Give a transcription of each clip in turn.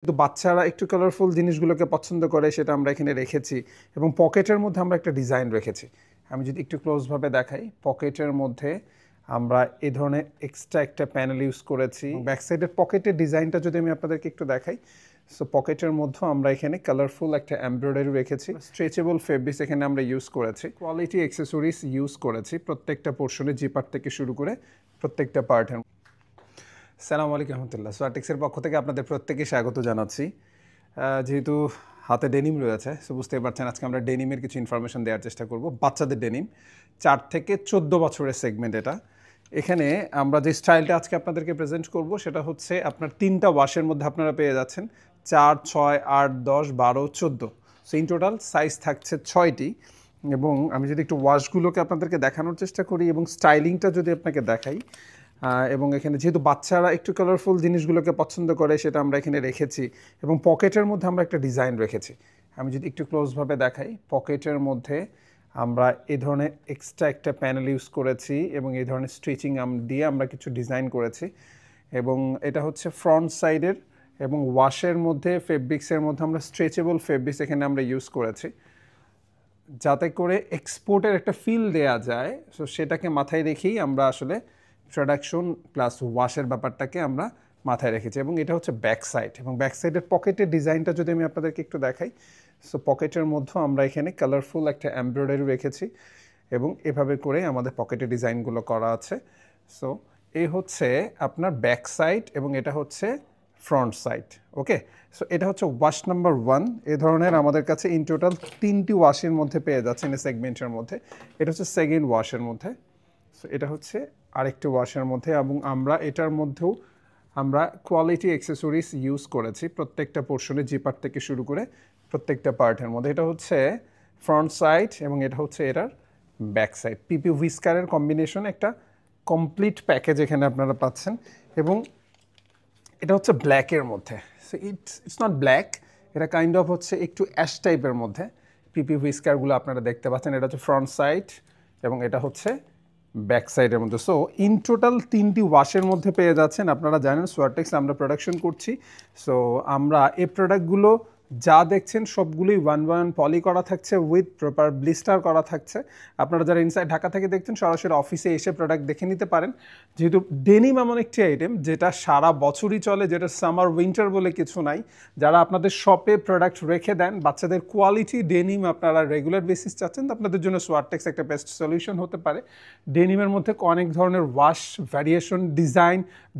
কিন্তু বাচ্চারা একটু কালারফুল জিনিসগুলোকে পছন্দ করে, সেটা আমরা এখানে রেখেছি। এবং পকেটের মধ্যে আমরা একটা ডিজাইন রেখেছি। আমি যদি একটু ক্লোজভাবে দেখাই, পকেটের মধ্যে আমরা এই ধরনের এক্সট্রা একটা প্যানেল ইউজ করেছি। ব্যাক সাইডের পকেটের ডিজাইনটা যদি আমি আপনাদেরকে একটু দেখাই, সো পকেটের মধ্যেও আমরা এখানে কালারফুল একটা এমব্রয়ডারি রেখেছি। স্ট্রেচেবল ফেব্রিক্স এখানে আমরা ইউজ করেছি, কোয়ালিটি অ্যাক্সেসরিজ ইউজ করেছি প্রত্যেকটা পোর্শনে, জিপার থেকে শুরু করে প্রত্যেকটা পার্টের। সালামু আলাইকুম রহমতুল্লাহ। সোয়াটেক্সের পক্ষ থেকে আপনাদের প্রত্যেকে স্বাগত জানাচ্ছি। যেহেতু হাতে ডেনিম রয়েছে, সো বুঝতেই পারছেন আজকে আমরা ডেনিমের কিছু ইনফরমেশন দেওয়ার চেষ্টা করব। বাচ্চাদের ডেনিম 4 থেকে 14 বছরের সেগমেন্ট এটা। এখানে আমরা যে স্টাইলটা আজকে আপনাদেরকে প্রেজেন্ট করব সেটা হচ্ছে আপনার 3টা ওয়াশের মধ্যে আপনারা পেয়ে যাচ্ছেন 4, 6, 8, 10, 12, 14। সো ইন টোটাল সাইজ থাকছে 6টি। এবং আমি যদি একটু ওয়াশগুলোকে আপনাদেরকে দেখানোর চেষ্টা করি এবং স্টাইলিংটা যদি আপনাকে দেখাই, এবং এখানে যেহেতু বাচ্চারা একটু কালারফুল জিনিসগুলোকে পছন্দ করে, সেটা আমরা এখানে রেখেছি। এবং পকেটের মধ্যে আমরা একটা ডিজাইন রেখেছি। আমি যদি একটু ক্লোজভাবে দেখাই, পকেটের মধ্যে আমরা এই ধরনের এক্সট্রা একটা প্যানেল ইউজ করেছি এবং এই ধরনের স্টিচিং দিয়ে আমরা কিছু ডিজাইন করেছি। এবং এটা হচ্ছে ফ্রন্ট সাইডের, এবং ওয়াশের মধ্যে ফেব্রিক্সের মধ্যে আমরা স্ট্রেচেবল ফেব্রিক্স এখানে আমরা ইউজ করেছি, যাতে করে এক্সপোর্টের একটা ফিল দেয়া যায়। সো সেটাকে মাথায় রেখেই আমরা আসলে প্রোডাকশন প্লাস ওয়াশের ব্যাপারটাকে আমরা মাথায় রেখেছি। এবং এটা হচ্ছে ব্যাক সাইড, এবং ব্যাক সাইডের পকেটের ডিজাইনটা যদি আমি আপনাদেরকে একটু দেখাই, সো পকেটের মধ্যেও আমরা এখানে কালারফুল একটা এমব্রয়ডারি রেখেছি এবং এভাবে করে আমাদের পকেটের ডিজাইনগুলো করা আছে। সো এই হচ্ছে আপনার ব্যাক সাইড এবং এটা হচ্ছে ফ্রন্ট সাইড। ওকে, সো এটা হচ্ছে ওয়াশ নাম্বার 1। এ ধরনের আমাদের কাছে ইন টোটাল 3টি ওয়াশের মধ্যে পেয়ে যাচ্ছেন এই সেগমেন্টের মধ্যে। এটা হচ্ছে সেকেন্ড ওয়াশের মধ্যে। সো এটা হচ্ছে আরেকটি ওয়াশের মধ্যে, এবং আমরা এটার মধ্যেও আমরা কোয়ালিটি অ্যাক্সেসরিজ ইউজ করেছি প্রত্যেকটা পোর্শনে, জিপার থেকে শুরু করে প্রত্যেকটা পার্টের মধ্যে। এটা হচ্ছে ফ্রন্ট সাইড এবং এটা হচ্ছে এটার ব্যাক সাইড। পিপি হুইস্কারের কম্বিনেশন একটা কমপ্লিট প্যাকেজ এখানে আপনারা পাচ্ছেন। এবং এটা হচ্ছে ব্ল্যাকের মধ্যে। সো ইটস নট ব্ল্যাক, এটা কাইন্ড অফ হচ্ছে একটু অ্যাশ টাইপের মধ্যে পিপি হুইস্কারগুলো আপনারা দেখতে পাচ্ছেন। এটা হচ্ছে ফ্রন্ট সাইড এবং এটা হচ্ছে ব্যাক সাইডের মধ্যে। সো ইন টোটাল 3টি ওয়াশের মধ্যে পেয়ে যাচ্ছেন। আপনারা জানেন সোয়াটেক্স আমরা প্রোডাকশন করছি। সো আমরা এই প্রোডাক্টগুলো যা দেখছেন সবগুলোই 1/1 পলি করা থাকছে, উইথ প্রপার ব্লিস্টার করা থাকছে। আপনারা যারা ইনসাইড ঢাকা থেকে দেখছেন সরাসরি অফিসে এসে প্রোডাক্ট দেখে নিতে পারেন। যেহেতু ডেনিম এমন একটি আইটেম যেটা সারা বছরই চলে, যেটা সামার উইন্টার বলে কিছু নাই। যারা আপনাদের শপে প্রোডাক্ট রেখে দেন, বাচ্চাদের কোয়ালিটি ডেনিম আপনারা রেগুলার বেসিস চাচ্ছেন, তো আপনাদের জন্য সোয়াটেক্স একটা বেস্ট সলিউশন হতে পারে। ডেনিমের মধ্যে অনেক ধরনের ওয়াশ, ভ্যারিয়েশন, ডিজাইন,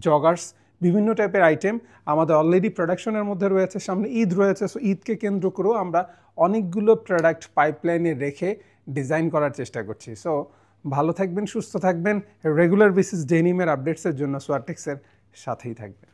জগার্স, বিভিন্ন টাইপের আইটেম আমাদের অলরেডি প্রোডাকশনের মধ্যে রয়েছে। সামনে ঈদ রয়েছে, সো ঈদকে কেন্দ্র করেও আমরা অনেকগুলো প্রোডাক্ট পাইপলাইনে রেখে ডিজাইন করার চেষ্টা করছি। সো ভালো থাকবেন, সুস্থ থাকবেন। রেগুলার বেসিস ডেনিমের আপডেটসের জন্য সোয়াটেক্সের সাথেই থাকবেন।